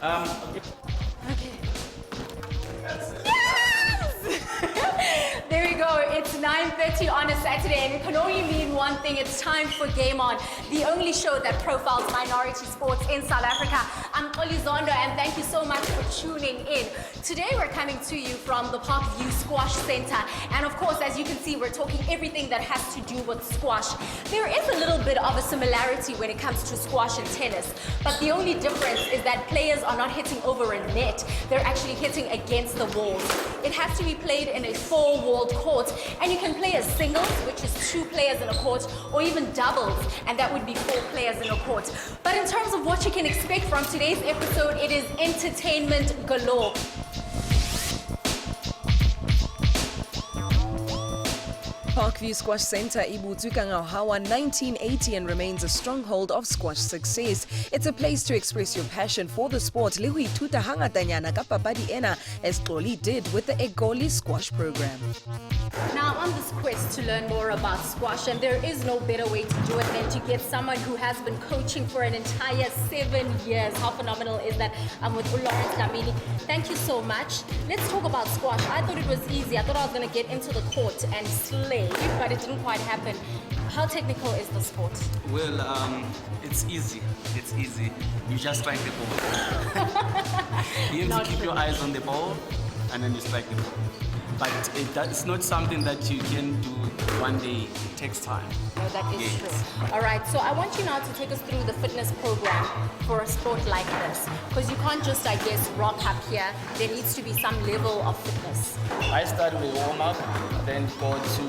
Okay. Okay. There we go. It's 9:30 on a Saturday, and it can only mean one thing. It's time for Game On, the only show that profiles minority sports in South Africa. I'm Oli Zondo, and thank you so much for tuning in. Today, we're coming to you from the Parkview Squash Center. And of course, as you can see, we're talking everything that has to do with squash. There is a little bit of a similarity when it comes to squash and tennis, but the only difference is that players are not hitting over a net. They're actually hitting against the walls. It has to be played in a four-walled court, and you can play as singles, which is 2 players in a court, or even doubles, and that would be 4 players in a court. But in terms of what you can expect from today's episode, it is entertainment galore. Parkview Squash Center ibutswe Hawa 1980 and remains a stronghold of squash success. It's a place to express your passion for the sport. Le ho ithuta hangatanyana ka papadi ena, as Xoli did with the Egoli squash program. Now, on this quest to learn more about squash, and there is no better way to do it than to get someone who has been coaching for an entire 7 years. How phenomenal is that? I'm with Lawrence Dlamini. Thank you so much. Let's talk about squash. I thought it was easy. I thought I was going to get into the court and slay, but it didn't quite happen. How technical is the sport? Well, it's easy. It's easy. You just strike the ball. You have to keep your eyes on the ball, and then you strike the ball. But it's not something that you can do one day. It takes time. No, that is true. All right, so I want you now to take us through the fitness program for a sport like this. Because you can't just, I guess, rock up here. There needs to be some level of fitness. I start with warm-up, then go to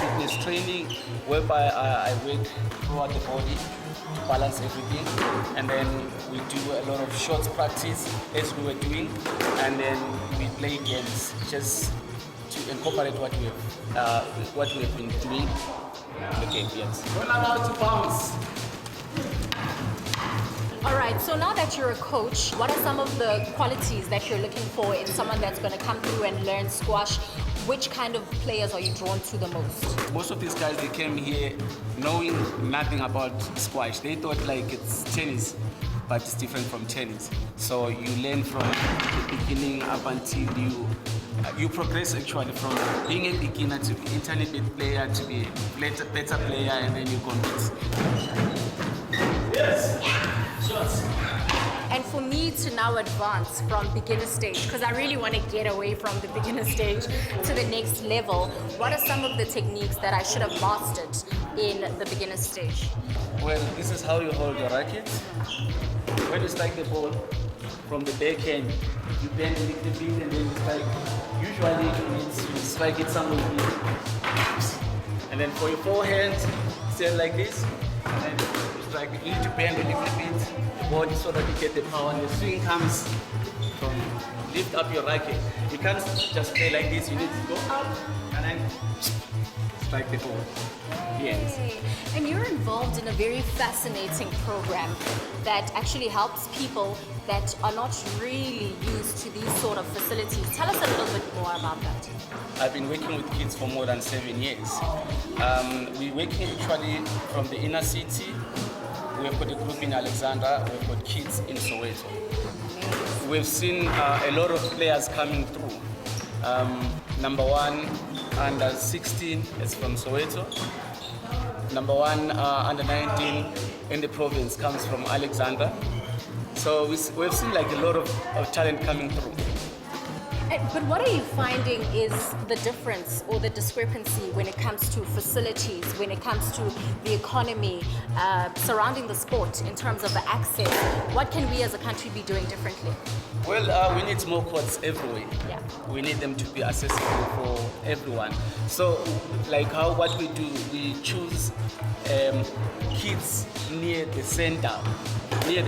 fitness training, whereby I work throughout the body to balance everything. And then we do a lot of short practice as we were doing. And then we play games just to incorporate what we have been doing in the game. Yes. We're not allowed to bounce. All right, so now that you're a coach, what are some of the qualities that you're looking for in someone that's going to come through and learn squash? Which kind of players are you drawn to the most? Most of these guys, they came here knowing nothing about squash. They thought like it's tennis, but it's different from tennis. So you learn from the beginning up until you progress actually from being a beginner to be intermediate player to be a better player, and then you compete. Yes. Shots. And for me to now advance from beginner stage, because I really want to get away from the beginner stage to the next level, what are some of the techniques that I should have mastered in the beginner stage? Well, this is how you hold your racket. When you strike the ball from the backhand, you bend a little bit and then you strike. Usually you strike it somewhere here. And then for your forehand, stand like this. And then you strike. You need to bend a little bit the body so that you get the power. And the swing comes from lift up your racket. You can't just play like this. You need to go up and then strike the ball. Yes. And you're involved in a very fascinating program that actually helps people that are not really used to these sort of facilities. Tell us a little bit more about that. I've been working with kids for more than 7 years. We're working actually from the inner city. We've got a group in Alexandra. We've got kids in Soweto. We've seen a lot of players coming through. Number 1, under 16 is from Soweto. Number 1, under 19 in the province comes from Alexandra. So we've seen like a lot of talent coming through. But what are you finding is the difference or the discrepancy when it comes to facilities, when it comes to the economy surrounding the sport in terms of the access? What can we as a country be doing differently? Well, we need more courts everywhere. Yeah. We need them to be accessible for everyone. So, like what we do, we choose kids near the center where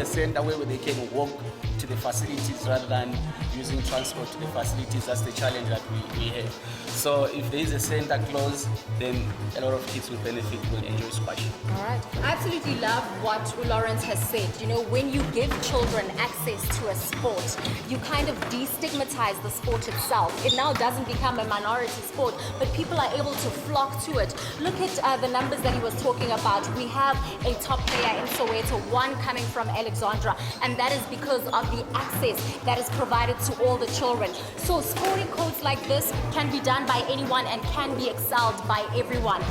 they can walk to the facilities rather than using transport to the facilities. That's the challenge that we have. So if there is a center close, then a lot of kids will benefit, will enjoy squash. All right. I absolutely love what Lawrence has said. You know, when you give children access to a sport, you kind of destigmatize the sport itself. It now doesn't become a minority sport, but people are able to flock to it. Look at the numbers that he was talking about. We have a top player in Soweto, one coming from Alexandra, and that is because of the access that is provided to all the children. So sporting codes like this can be done by anyone and can be excelled by everyone.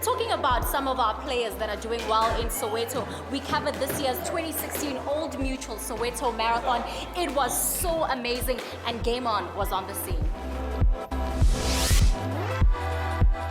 Talking about some of our players that are doing well in Soweto, we covered this year's 2016 Old Mutual Soweto Marathon. It was so amazing, and Game On was on the scene.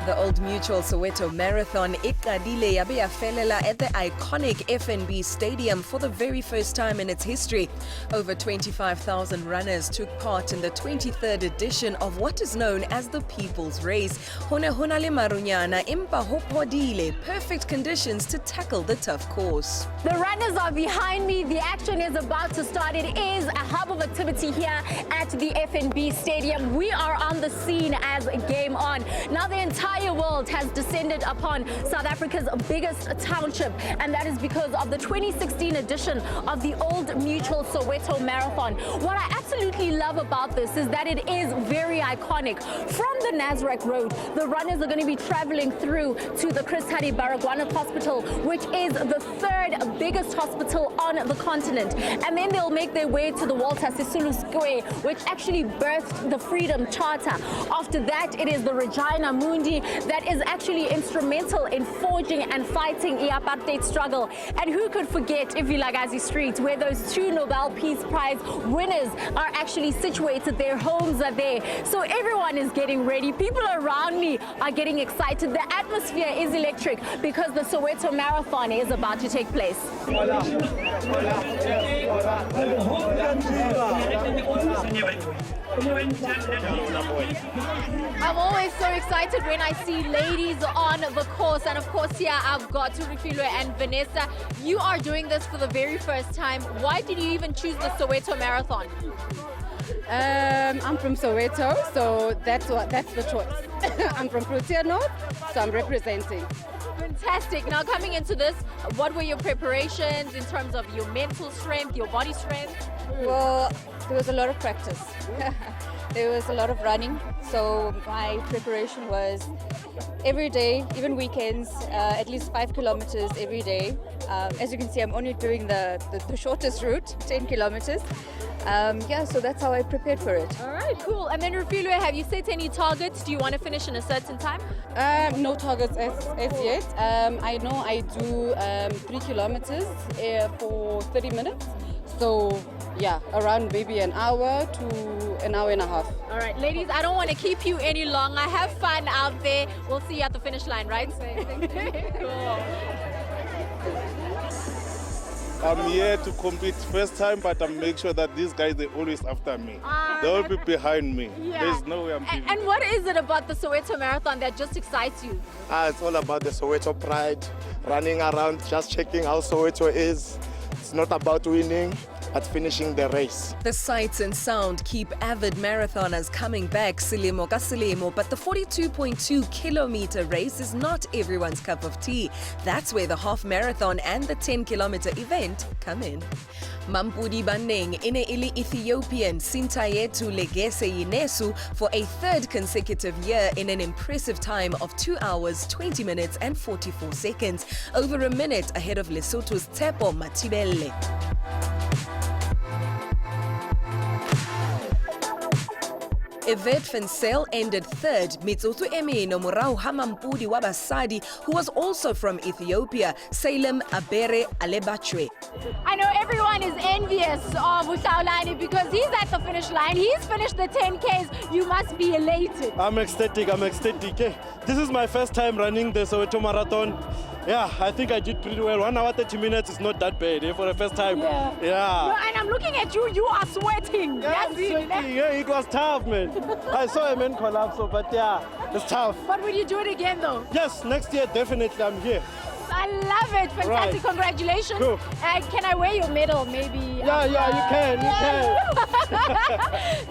The Old Mutual Soweto Marathon iqalile yabe yafelela at the iconic FNB Stadium for the very first time in its history. Over 25,000 runners took part in the 23rd edition of what is known as the People's Race. Hone le marunyana impa ho phodile, perfect conditions to tackle the tough course. The runners are behind me. The action is about to start. It is a hub of activity here at the FNB Stadium. We are on the scene as Game On. Now the entire world has descended upon South Africa's biggest township, and that is because of the 2016 edition of the Old Mutual Soweto Marathon. What I absolutely love about this is that it is very iconic. From the Nasrec Road, the runners are going to be traveling through to the Chris Hani Baragwanath Hospital, which is the third biggest hospital on the continent. And then they'll make their way to the Walter Sisulu Square, which actually birthed the Freedom Charter. After that, it is the Regina Mundi that is actually instrumental in forging and fighting the apartheid struggle. And who could forget Vilakazi Street, where those two Nobel Peace Prize winners are actually situated. Their homes are there. So everyone is getting ready. People around me are getting excited. The atmosphere is electric because the Soweto Marathon is about to take place. I'm always so excited when I see ladies on the course, and of course here I've got Refilwe and Vanessa. You are doing this for the very first time. Why did you even choose the Soweto Marathon? I'm from Soweto, so that's the choice. I'm from Protea North, so I'm representing. Fantastic. Now coming into this, what were your preparations in terms of your mental strength, your body strength? Well, there was a lot of practice. There was a lot of running, so my preparation was every day, even weekends, at least 5 kilometers every day. As you can see, I'm only doing the shortest route, 10 kilometers. Yeah, so that's how I prepared for it. All right, cool. And then Refilwe, have you set any targets? Do you want to finish in a certain time? No targets as yet. I know I do 3 kilometers for 30 minutes. So yeah, around maybe an hour to an hour and a half. All right, ladies, I don't want to keep you any longer. Have fun out there. We'll see you at the finish line, right? Thank you. Cool. I'm here to compete first time, but I make sure that these guys, they're always after me. They'll be behind me. Yeah. There's no way I'm giving. And what is it about the Soweto Marathon that just excites you? It's all about the Soweto pride, running around, just checking how Soweto is. It's not about winning, but finishing the race. The sights and sound keep avid marathoners coming back silimo ka silimo, but the 42.2 kilometer race is not everyone's cup of tea. That's where the half marathon and the 10 kilometer event come in. Mampudi Baneng ine ili Ethiopian Sintayetu Legese Yinesu for a third consecutive year in an impressive time of 2 hours, 20 minutes and 44 seconds, over a minute ahead of Lesotho's Tsepo Matibele. Yvette Fensel ended third, mitsotso emeno morao ha Mampudi wa basadi, who was also from Ethiopia, Salem Abere Alebachwe. I know everyone is envious of Ushaulani because he's at the finish line. He's finished the 10Ks. You must be elated. I'm ecstatic. This is my first time running the Soweto Marathon. Yeah, I think I did pretty well. 1 hour 30 minutes is not that bad for the first time. Yeah. No, and I'm looking at you. You are sweating. Yeah, I'm sweating. Yeah, it was tough, man. I saw a man collapse, but yeah, it's tough. But will you do it again, though? Yes, next year, definitely, I'm here. I love it. Fantastic. Right. Congratulations. Cool. Can I wear your medal, maybe? Yeah, you can.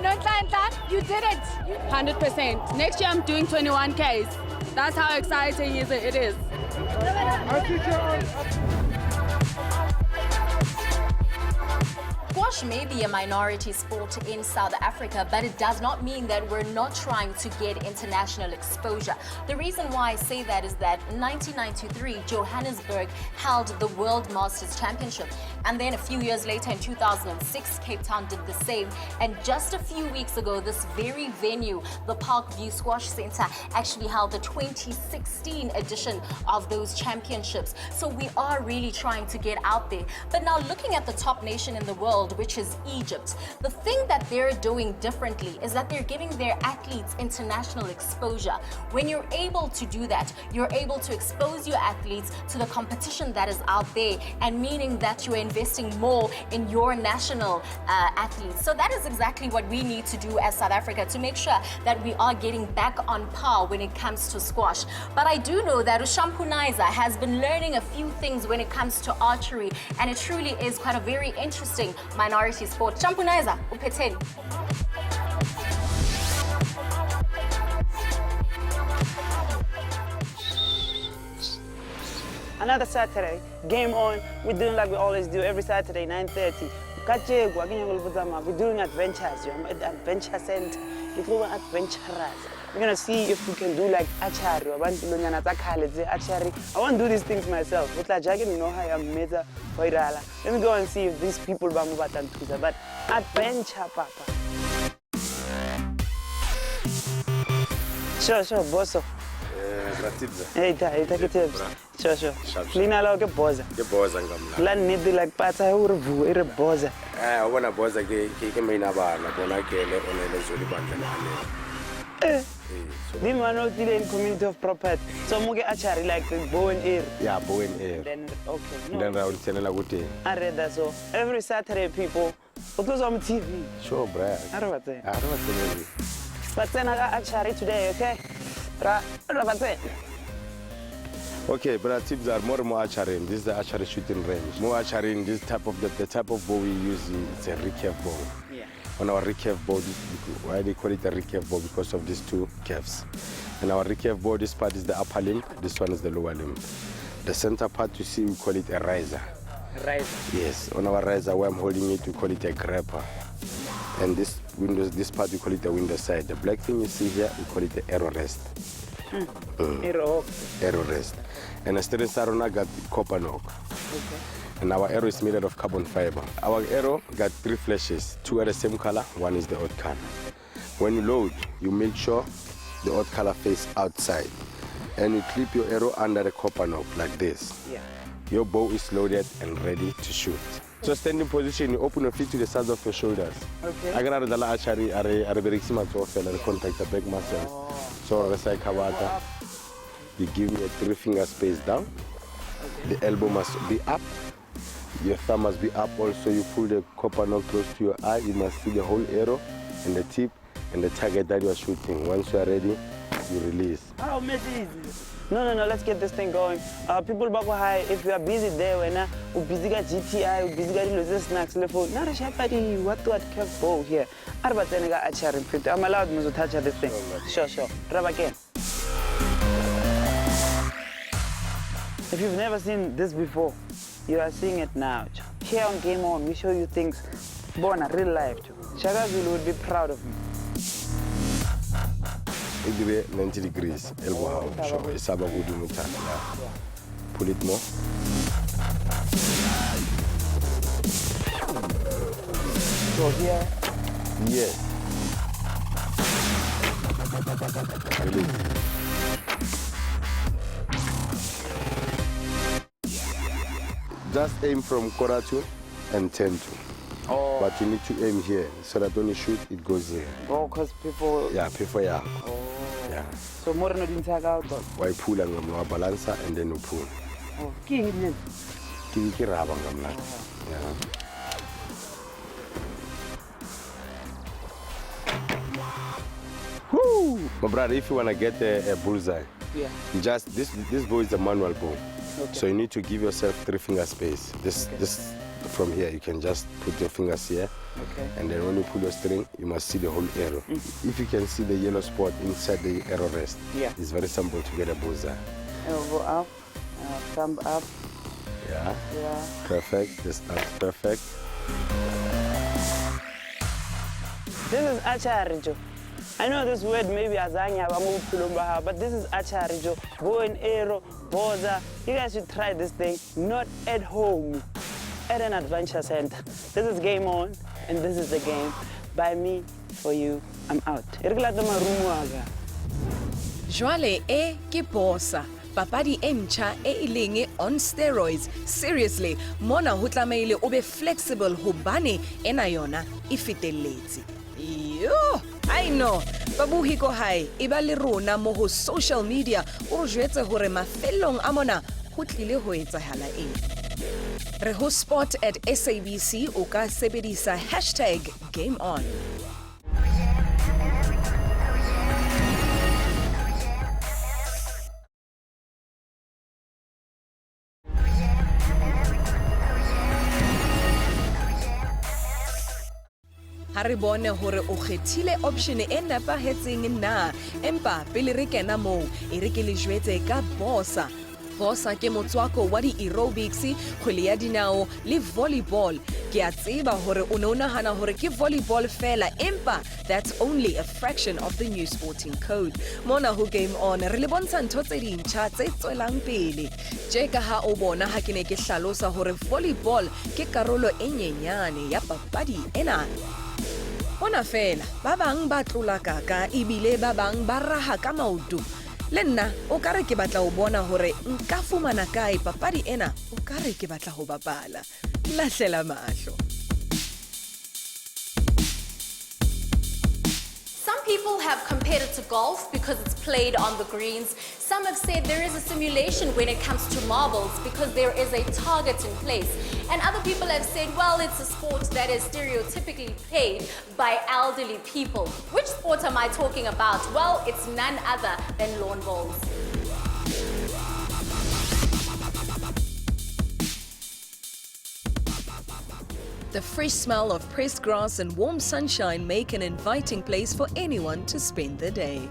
No, Tanta, you did it. 100%. Next year I'm doing 21Ks. That's how exciting it is. I'll teach you. Squash may be a minority sport in South Africa, but it does not mean that we're not trying to get international exposure. The reason why I say that is that in 1993, Johannesburg held the World Masters Championship. And then a few years later, in 2006, Cape Town did the same. And just a few weeks ago, this very venue, the Parkview Squash Center, actually held the 2016 edition of those championships. So we are really trying to get out there. But now looking at the top nation in the world, which is Egypt, the thing that they're doing differently is that they're giving their athletes international exposure. When you're able to do that, you're able to expose your athletes to the competition that is out there, and meaning that you're investing more in your national athletes. So that is exactly what we need to do as South Africa to make sure that we are getting back on par when it comes to squash. But I do know that Ushampunaiza has been learning a few things when it comes to archery, and it truly is quite a very interesting minority sport. Shampunaiza, upeteni. Another Saturday, game on. We're doing like we always do every Saturday, 9:30. We're doing adventures. I'm at the adventure center. We're adventurers. We're gonna see if we can do like archery. I want to do these things myself. Let me go and see if these people but adventure, Papa. Sure, bosso. Hey, take it tips. Sure. Lina lo ke boza. Ke boza ngamla. La need like pata uru ere boza. I wanna boza ke mina bana bona ke le onele zoli bandla. The man out in community of property. So muge archery like bow and arrow. Yeah, bow and arrow. Then okay. No. Then I will tell you what. I read that so every Saturday people. What was on TV? Sure, bro. I don't know. I don't know. But then I got archery today, okay? Okay, but our tips are more archery. This is the archery shooting range. More archery. This type of the type of bow we use is a recurve bow. Yeah. On our recurve bow, why they call it a recurve bow? Because of these two curves. And our recurve bow, this part is the upper limb. This one is the lower limb. The center part you see, we call it a riser. Riser. Yes. On our riser, where I'm holding it, we call it a grapper. And this windows, this part we call it the window side. The black thing you see here, we call it the arrow rest. Arrow rest. And the steering sarona got copper knock. Okay. And our arrow is made out of carbon fiber. Our arrow got 3 flashes. 2 are the same color, 1 is the odd color. When you load, you make sure the odd color face outside. And you clip your arrow under the copper knock like this. Yeah. Your bow is loaded and ready to shoot. So standing position, you open your feet to the sides of your shoulders. Okay. I got the archery, I contact the back muscles. So you give me a 3-finger space down. Okay. The elbow must be up. Your thumb must be up also. You pull the copper knock close to your eye. You must see the whole arrow and the tip and the target that you are shooting. Once you are ready, you release. Oh, easy. No, let's get this thing going. People back high, if you are busy there, when you busy got GTI, you busy got losing snacks, phone. Not a shapadi, what kept bow here. I'm allowed to touch this thing. Sure. Grab again. If you've never seen this before, you are seeing it now. Here on Game On, we show you things born in real life. Shaka Zulu would be proud of me. 90 degrees, elbow out. Sure, it's about good in the pull it more. So here? Yes. Release. Just aim from quarter to and 10 to. Oh. But you need to aim here so that when you shoot, it goes here. Oh, because people... Yeah, people, yeah. Oh. Yeah. So more than you take out? Why pull and you balance and then you pull. Oh, key then? Key rabang. Yeah. Woo! My brother, if you want to get a bullseye, yeah. You just this bow is a manual bow. Okay. So you need to give yourself 3-finger space. This from here, you can just put your fingers here. Okay. And then when you pull your string, you must see the whole arrow. If you can see the yellow spot inside the arrow rest, yeah. It's very simple to get a bullseye. Elbow up, thumb up. Yeah. Yeah. Perfect. This is perfect. This is archery, Joe. I know this word maybe azanya, but this is archery, Joe. Bow and arrow, boza. You guys should try this thing, not at home, at an adventure center. This is Game On, and this is the game. By me, for you, I'm out. Jwale e ke bosa. Papadi e ntjha e leng on steroids. Seriously, mona ho tlameile o be flexible hobane ena yona e fetelletse. Yo, I know. Babuhi ko hae e ba le rona mo ho social media o jwetse hore mafellong a mona ho tlile ho etsahala eng. Re ho sport at SABC o ka sebedisa #GameOn. Ha re bone hore o kgethile option e nepahetseng na, empa pele re kena moo e re ke le jwetse ka bosa. Bosa ke motswako wa di-aerobics, kgwele ya dinao le volleyball. Ke a tseba hore o ne o nahana hore ke volleyball fela, empa that's only a fraction of the new sporting code. Mona ho Game On re le bontsha ntho tse dintjha tse tswelang pele. Je ka ha o bona ha ke ne ke hlalosa hore volleyball ke karolo e nyenyane ya papadi ena. Bona fela, ba bang ba tlola kaka ebile ba bang ba raha ka maoto. Le nna o ka re ke batla ho bona hore nka fumana kae papadi ena, o ka re ke batla ho bapala. Lahlela mahlo. Some people have compared it to golf because it's played on the greens. Some have said there is a simulation when it comes to marbles because there is a target in place. And other people have said, well, it's a sport that is stereotypically played by elderly people. Which sport am I talking about? Well, it's none other than lawn bowls. The fresh smell of pressed grass and warm sunshine make an inviting place for anyone to spend the day.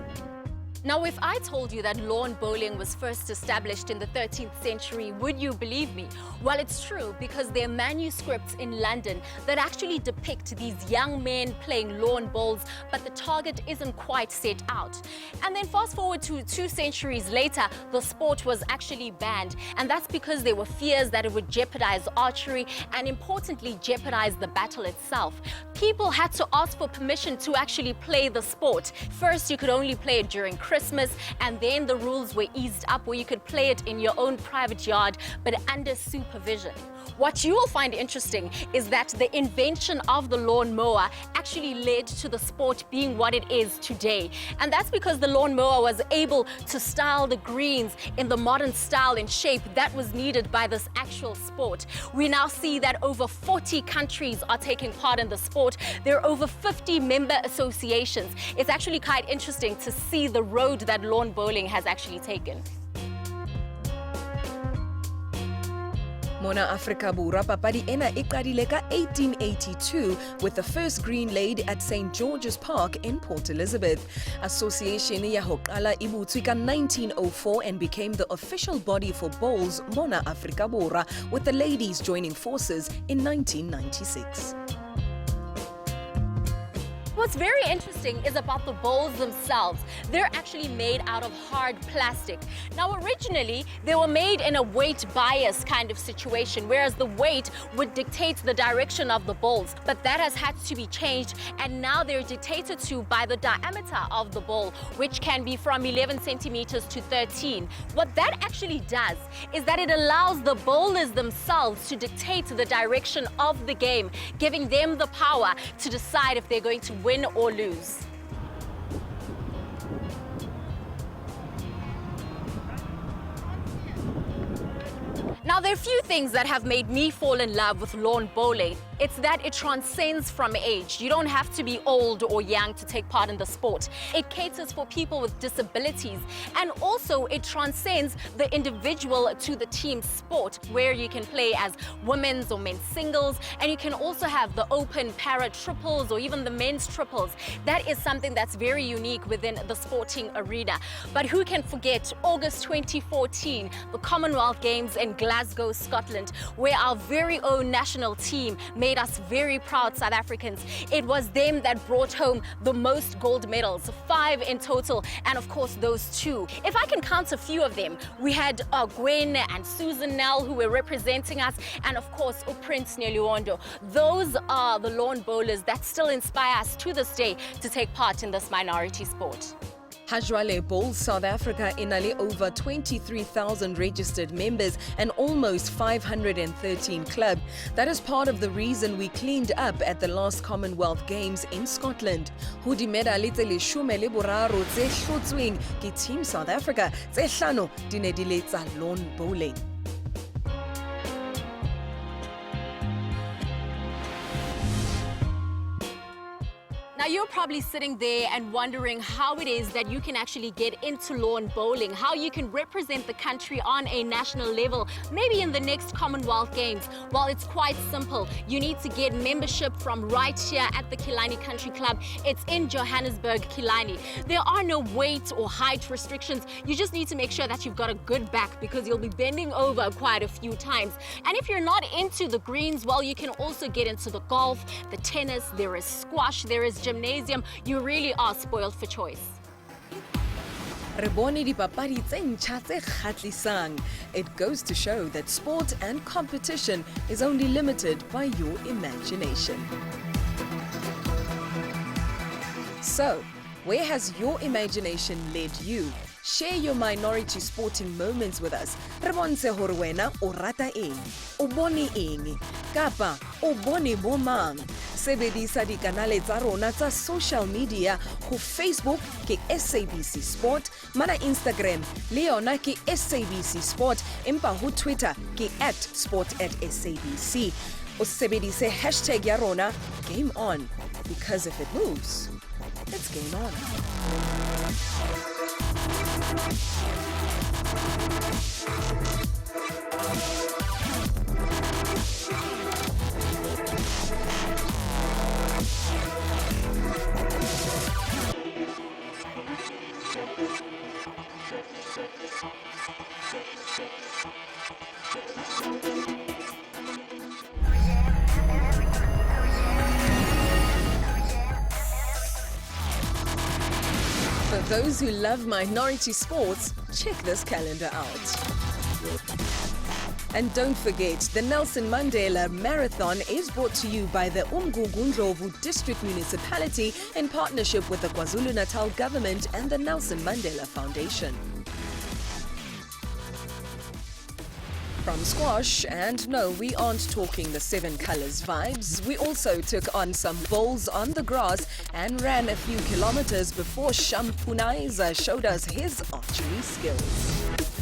Now, if I told you that lawn bowling was first established in the 13th century, would you believe me? Well, it's true because there are manuscripts in London that actually depict these young men playing lawn bowls, but the target isn't quite set out. And then fast forward to 2 centuries later, the sport was actually banned. And that's because there were fears that it would jeopardize archery and importantly, jeopardize the battle itself. People had to ask for permission to actually play the sport. First, you could only play it during Christmas, and then the rules were eased up where you could play it in your own private yard, but under supervision. What you will find interesting is that the invention of the lawnmower actually led to the sport being what it is today. And that's because the lawnmower was able to style the greens in the modern style and shape that was needed by this actual sport. We now see that over 40 countries are taking part in the sport. There are over 50 member associations. It's actually quite interesting to see the road that lawn bowling has actually taken. Mona Afrika Borwa papadi ena e qadile ka 1882 with the first green laid at St. George's Park in Port Elizabeth. Association ya ho qala e butswe ka 1904 and became the official body for bowls Mona Afrika Borwa, with the ladies joining forces in 1996. What's very interesting is about the bowls themselves. They're actually made out of hard plastic. Now, originally, they were made in a weight bias kind of situation, whereas the weight would dictate the direction of the bowls. But that has had to be changed, and now they're dictated to by the diameter of the bowl, which can be from 11 centimeters to 13. What that actually does is that it allows the bowlers themselves to dictate the direction of the game, giving them the power to decide if they're going to win or lose. Now, there are a few things that have made me fall in love with lawn bowling. It's that it transcends from age. You don't have to be old or young to take part in the sport. It caters for people with disabilities, and also it transcends the individual to the team sport, where you can play as women's or men's singles, and you can also have the open para triples or even the men's triples. That is something that's very unique within the sporting arena. But who can forget August 2014, the Commonwealth Games in Glasgow, Scotland, where our very own national team made made us very proud South Africans. It was them that brought home the most gold medals, 5 in total, and of course those 2. If I can count a few of them, we had Gwen and Susan Nell who were representing us, and of course Prince Neluondo. Those are the lawn bowlers that still inspire us to this day to take part in this minority sport. Hajwale Bowl South Africa inali over 23,000 registered members and almost 513 clubs. That is part of the reason we cleaned up at the last Commonwealth Games in Scotland. Ho dimedale tse 13 tse hlotsweng ke Team South Africa, tse 5 di ne di le tsa lawn bowling. Now you're probably sitting there and wondering how it is that you can actually get into lawn bowling, how you can represent the country on a national level, maybe in the next Commonwealth Games. Well, it's quite simple. You need to get membership from right here at the Killarney Country Club. It's in Johannesburg, Killarney. There are no weight or height restrictions. You just need to make sure that you've got a good back because you'll be bending over quite a few times. And if you're not into the greens, well, you can also get into the golf, the tennis, there is squash, there is gymnasium. You really are spoiled for choice. Re bone dipapadi tse ntjha tse kgatlisang. It goes to show that sport and competition is only limited by your imagination. So, where has your imagination led you? Share your minority sporting moments with us. Re bontshe hore wena o rata eng, o bone eng, kapa o bone bo mang. Sebedisa dikanale tsa rona tsa social media ho Facebook ke SABC Sport, mana Instagram le yona ke SABC Sport, empa ho Twitter ke @sport@SABC. O sebedise hashtag ya rona Game On, because if it moves, it's game on. For those who love minority sports, check this calendar out. And don't forget, the Nelson Mandela Marathon is brought to you by the Umgungundlovu District Municipality in partnership with the KwaZulu-Natal Government and the Nelson Mandela Foundation. From squash, and no, we aren't talking the 7 colors vibes. We also took on some bowls on the grass and ran a few kilometers before Shampunaiza showed us his archery skills.